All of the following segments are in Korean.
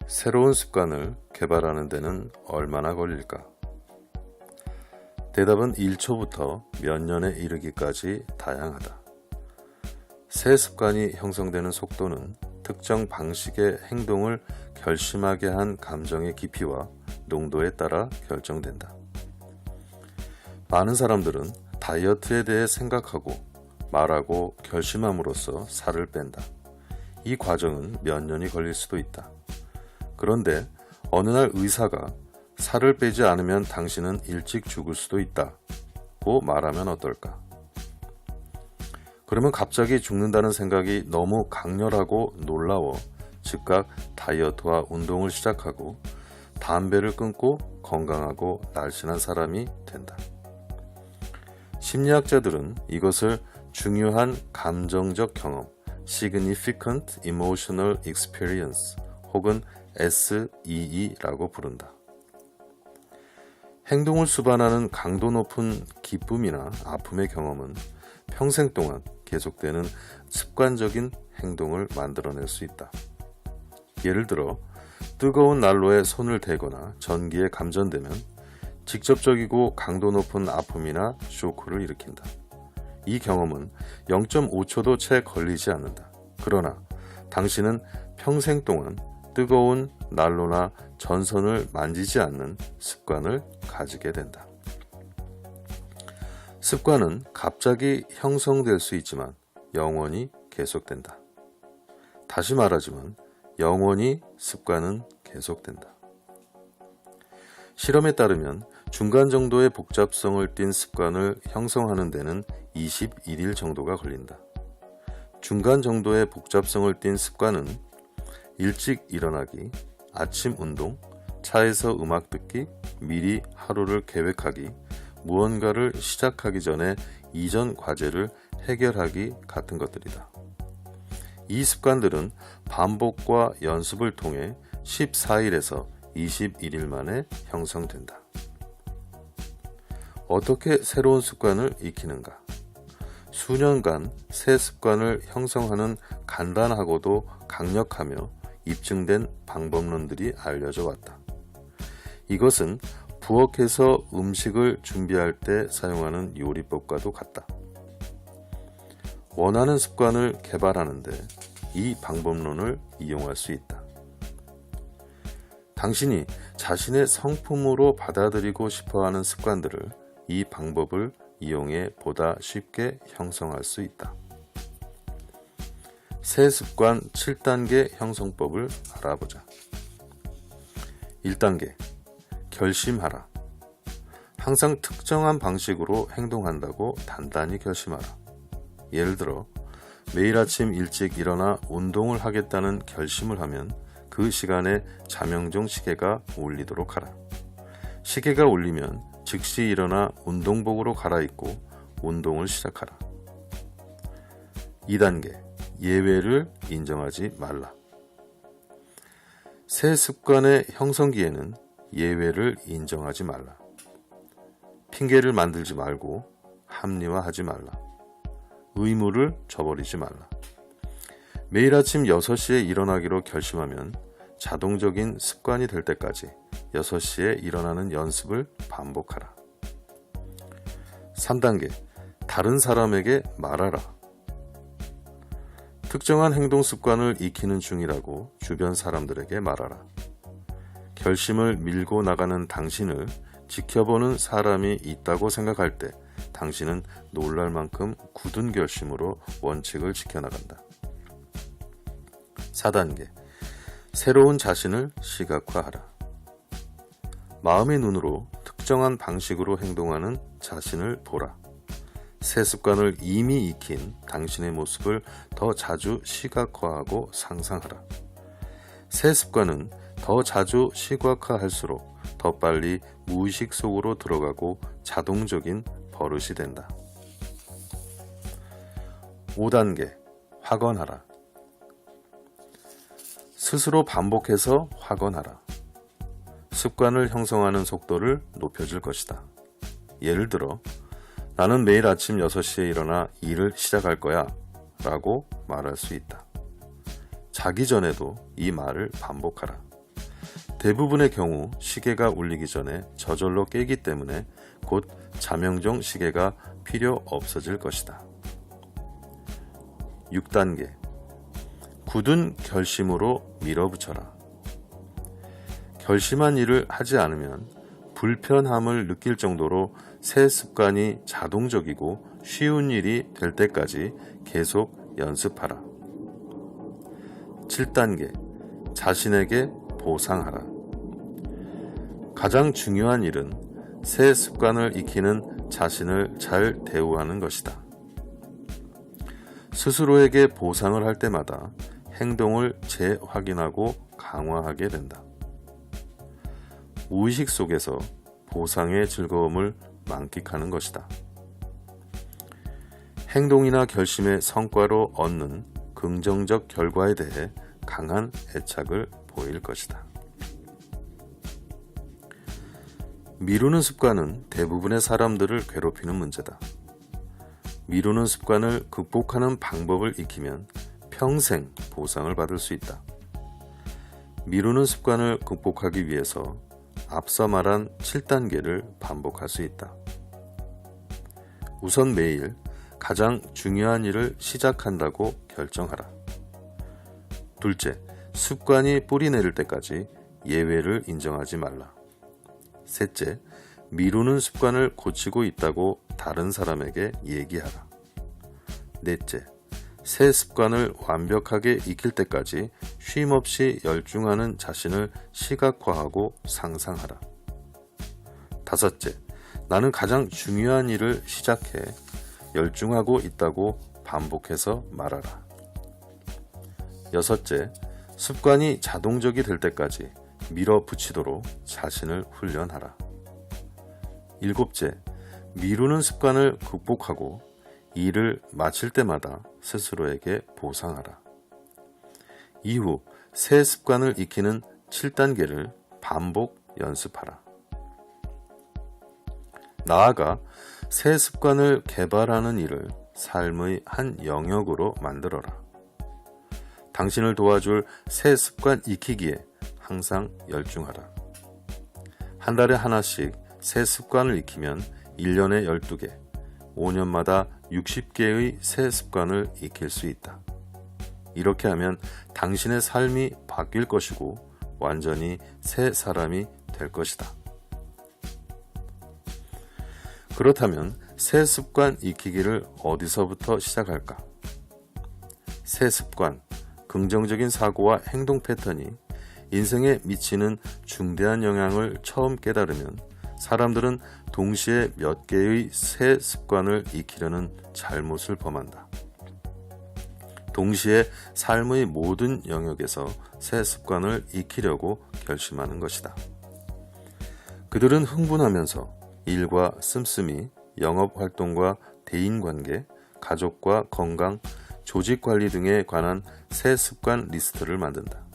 새로운 습관을 개발하는 데는 얼마나 걸릴까? 대답은 1초부터 몇 년에 이르기까지 다양하다. 새 습관이 형성되는 속도는 특정 방식의 행동을 결심하게 한 감정의 깊이와 농도에 따라 결정된다. 많은 사람들은 다이어트에 대해 생각하고 말하고 결심함으로써 살을 뺀다. 이 과정은 몇 년이 걸릴 수도 있다. 그런데 어느 날 의사가 살을 빼지 않으면 당신은 일찍 죽을 수도 있다고 말하면 어떨까? 그러면 갑자기 죽는다는 생각이 너무 강렬하고 놀라워 즉각 다이어트와 운동을 시작하고 담배를 끊고 건강하고 날씬한 사람이 된다. 심리학자들은 이것을 중요한 감정적 경험, Significant Emotional Experience 혹은 SEE라고 부른다. 행동을 수반하는 강도 높은 기쁨이나 아픔의 경험은 평생 동안 계속되는 습관적인 행동을 만들어낼 수 있다. 예를 들어 뜨거운 난로에 손을 대거나 전기에 감전되면 직접적이고 강도 높은 아픔이나 쇼크를 일으킨다. 이 경험은 0.5초도 채 걸리지 않는다. 그러나 당신은 평생 동안 뜨거운 난로나 전선을 만지지 않는 습관을 가지게 된다. 습관은 갑자기 형성될 수 있지만 영원히 계속된다. 다시 말하지만 영원히 습관은 계속된다. 실험에 따르면 중간 정도의 복잡성을 띤 습관을 형성하는 데는 21일 정도가 걸린다. 중간 정도의 복잡성을 띤 습관은 일찍 일어나기, 아침 운동, 차에서 음악 듣기, 미리 하루를 계획하기, 무언가를 시작하기 전에 이전 과제를 해결하기 같은 것들이다. 이 습관들은 반복과 연습을 통해 14일에서 21일 만에 형성된다. 어떻게 새로운 습관을 익히는가? 수년간 새 습관을 형성하는 간단하고도 강력하며 입증된 방법론들이 알려져 왔다. 이것은 부엌에서 음식을 준비할 때 사용하는 요리법과도 같다. 원하는 습관을 개발하는데 이 방법론을 이용할 수 있다. 당신이 자신의 성품으로 받아들이고 싶어하는 습관들을 이 방법을 이용해 보다 쉽게 형성할 수 있다. 새 습관 7단계 형성법을 알아보자. 1단계, 결심하라. 항상 특정한 방식으로 행동한다고 단단히 결심하라. 예를 들어 매일 아침 일찍 일어나 운동을 하겠다는 결심을 하면 그 시간에 자명종 시계가 울리도록 하라. 시계가 울리면 즉시 일어나 운동복으로 갈아입고 운동을 시작하라. 2단계, 예외를 인정하지 말라. 새 습관의 형성기에는 예외를 인정하지 말라. 핑계를 만들지 말고 합리화하지 말라. 의무를 저버리지 말라. 매일 아침 6시에 일어나기로 결심하면 자동적인 습관이 될 때까지 6시에 일어나는 연습을 반복하라. 3단계, 다른 사람에게 말하라. 특정한 행동 습관을 익히는 중이라고 주변 사람들에게 말하라. 결심을 밀고 나가는 당신을 지켜보는 사람이 있다고 생각할 때 당신은 놀랄 만큼 굳은 결심으로 원칙을 지켜나간다. 4단계, 새로운 자신을 시각화하라. 마음의 눈으로 특정한 방식으로 행동하는 자신을 보라. 새 습관을 이미 익힌 당신의 모습을 더 자주 시각화하고 상상하라. 새 습관은 더 자주 시각화할수록 더 빨리 무의식 속으로 들어가고 자동적인 버릇이 된다. 5단계, 확언하라. 스스로 반복해서 확언하라. 습관을 형성하는 속도를 높여줄 것이다. 예를 들어 나는 매일 아침 6시에 일어나 일을 시작할 거야 라고 말할 수 있다. 자기 전에도 이 말을 반복하라. 대부분의 경우 시계가 울리기 전에 저절로 깨기 때문에 곧 자명종 시계가 필요 없어질 것이다. 6단계. 굳은 결심으로 밀어붙여라. 결심한 일을 하지 않으면 불편함을 느낄 정도로 새 습관이 자동적이고 쉬운 일이 될 때까지 계속 연습하라. 7단계. 자신에게 보상하라. 가장 중요한 일은 새 습관을 익히는 자신을 잘 대우하는 것이다. 스스로에게 보상을 할 때마다 행동을 재확인하고 강화하게 된다. 무의식 속에서 보상의 즐거움을 만끽하는 것이다. 행동이나 결심의 성과로 얻는 긍정적 결과에 대해 강한 애착을 보일 것이다. 미루는 습관은 대부분의 사람들을 괴롭히는 문제다. 미루는 습관을 극복하는 방법을 익히면 평생 보상을 받을 수 있다. 미루는 습관을 극복하기 위해서 앞서 말한 7단계를 반복할 수 있다. 우선 매일 가장 중요한 일을 시작한다고 결정하라. 둘째, 습관이 뿌리 내릴 때까지 예외를 인정하지 말라. 셋째, 미루는 습관을 고치고 있다고 다른 사람에게 얘기하라. 넷째, 새 습관을 완벽하게 익힐 때까지 쉼없이 열중하는 자신을 시각화하고 상상하라. 다섯째, 나는 가장 중요한 일을 시작해 열중하고 있다고 반복해서 말하라. 여섯째, 습관이 자동적이 될 때까지 밀어붙이도록 자신을 훈련하라. 일곱째, 미루는 습관을 극복하고 일을 마칠 때마다 스스로에게 보상하라. 이후 새 습관을 익히는 7단계를 반복 연습하라. 나아가 새 습관을 개발하는 일을 삶의 한 영역으로 만들어라. 당신을 도와줄 새 습관 익히기에 항상 열중하라. 한 달에 하나씩 새 습관을 익히면 1년에 12개, 5년마다 60개의 새 습관을 익힐 수 있다. 이렇게 하면 당신의 삶이 바뀔 것이고 완전히 새 사람이 될 것이다. 그렇다면 새 습관 익히기를 어디서부터 시작할까? 새 습관, 긍정적인 사고와 행동 패턴이 인생에 미치는 중대한 영향을 처음 깨달으면 사람들은 동시에 몇 개의 새 습관을 익히려는 잘못을 범한다. 동시에 삶의 모든 영역에서 새 습관을 익히려고 결심하는 것이다. 그들은 흥분하면서 일과 씀씀이, 영업활동과 대인관계, 가족과 건강, 조직관리 등에 관한 새 습관 리스트를 만든다.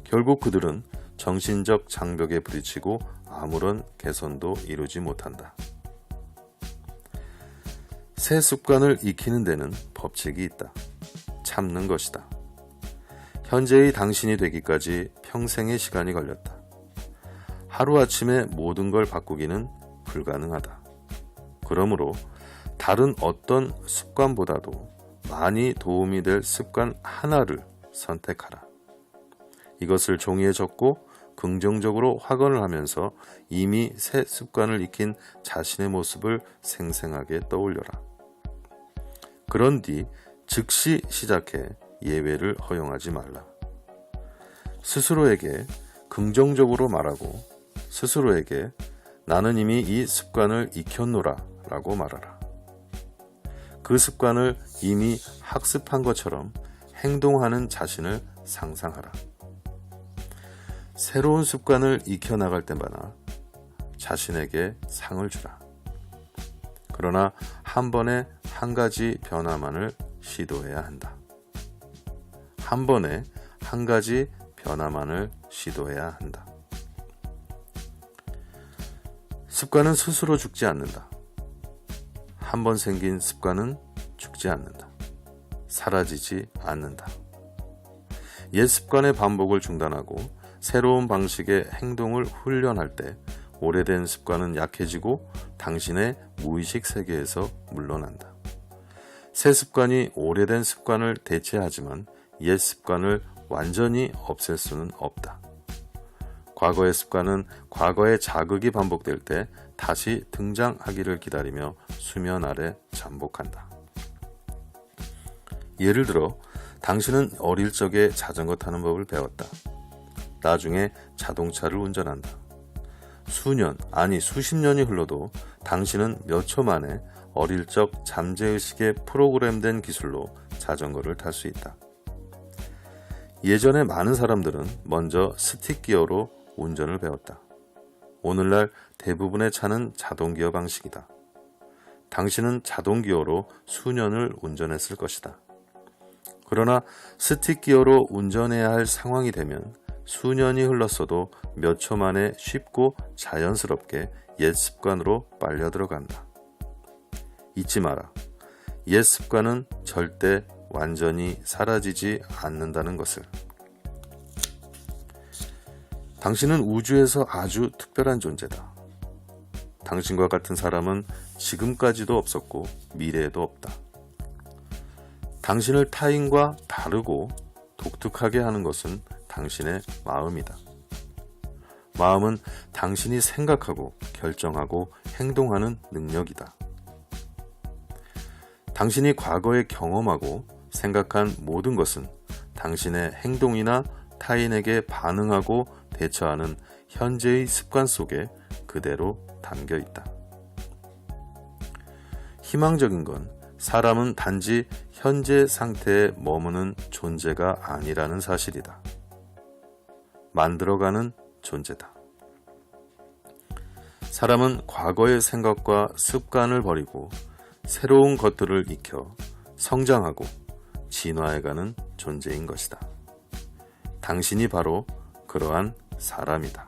결국 그들은 정신적 장벽에 부딪히고 아무런 개선도 이루지 못한다. 새 습관을 익히는 데는 법칙이 있다. 참는 것이다. 현재의 당신이 되기까지 평생의 시간이 걸렸다. 하루아침에 모든 걸 바꾸기는 불가능하다. 그러므로 다른 어떤 습관보다도 많이 도움이 될 습관 하나를 선택하라. 이것을 종이에 적고 긍정적으로 확언을 하면서 이미 새 습관을 익힌 자신의 모습을 생생하게 떠올려라. 그런 뒤 즉시 시작해 예외를 허용하지 말라. 스스로에게 긍정적으로 말하고 스스로에게 나는 이미 이 습관을 익혔노라 라고 말하라. 그 습관을 이미 학습한 것처럼 행동하는 자신을 상상하라. 새로운 습관을 익혀나갈 때마다 자신에게 상을 주라. 그러나 한 번에 한 가지 변화만을 시도해야 한다. 한 번에 한 가지 변화만을 시도해야 한다. 습관은 스스로 죽지 않는다. 한 번 생긴 습관은 죽지 않는다. 사라지지 않는다. 옛 습관의 반복을 중단하고 새로운 방식의 행동을 훈련할 때 오래된 습관은 약해지고 당신의 무의식 세계에서 물러난다. 새 습관이 오래된 습관을 대체하지만 옛 습관을 완전히 없앨 수는 없다. 과거의 습관은 과거의 자극이 반복될 때 다시 등장하기를 기다리며 수면 아래 잠복한다. 예를 들어 당신은 어릴 적에 자전거 타는 법을 배웠다. 나중에 자동차를 운전한다. 수년, 아니 수십 년이 흘러도 당신은 몇 초 만에 어릴 적 잠재의식에 프로그램된 기술로 자전거를 탈 수 있다. 예전에 많은 사람들은 먼저 스틱기어로 운전을 배웠다. 오늘날 대부분의 차는 자동기어 방식이다. 당신은 자동기어로 수년을 운전했을 것이다. 그러나 스틱기어로 운전해야 할 상황이 되면 수년이 흘렀어도 몇 초 만에 쉽고 자연스럽게 옛 습관으로 빨려 들어간다. 잊지 마라. 옛 습관은 절대 완전히 사라지지 않는다는 것을. 당신은 우주에서 아주 특별한 존재다. 당신과 같은 사람은 지금까지도 없었고 미래에도 없다. 당신을 타인과 다르고 독특하게 하는 것은 당신의 마음이다. 마음은 당신이 생각하고 결정하고 행동하는 능력이다. 당신이 과거에 경험하고 생각한 모든 것은 당신의 행동이나 타인에게 반응하고 대처하는 현재의 습관 속에 그대로 담겨 있다. 희망적인 건 사람은 단지 현재 상태에 머무는 존재가 아니라는 사실이다. 만들어가는 존재다. 사람은 과거의 생각과 습관을 버리고 새로운 것들을 익혀 성장하고 진화해가는 존재인 것이다. 당신이 바로 그러한 사람이다.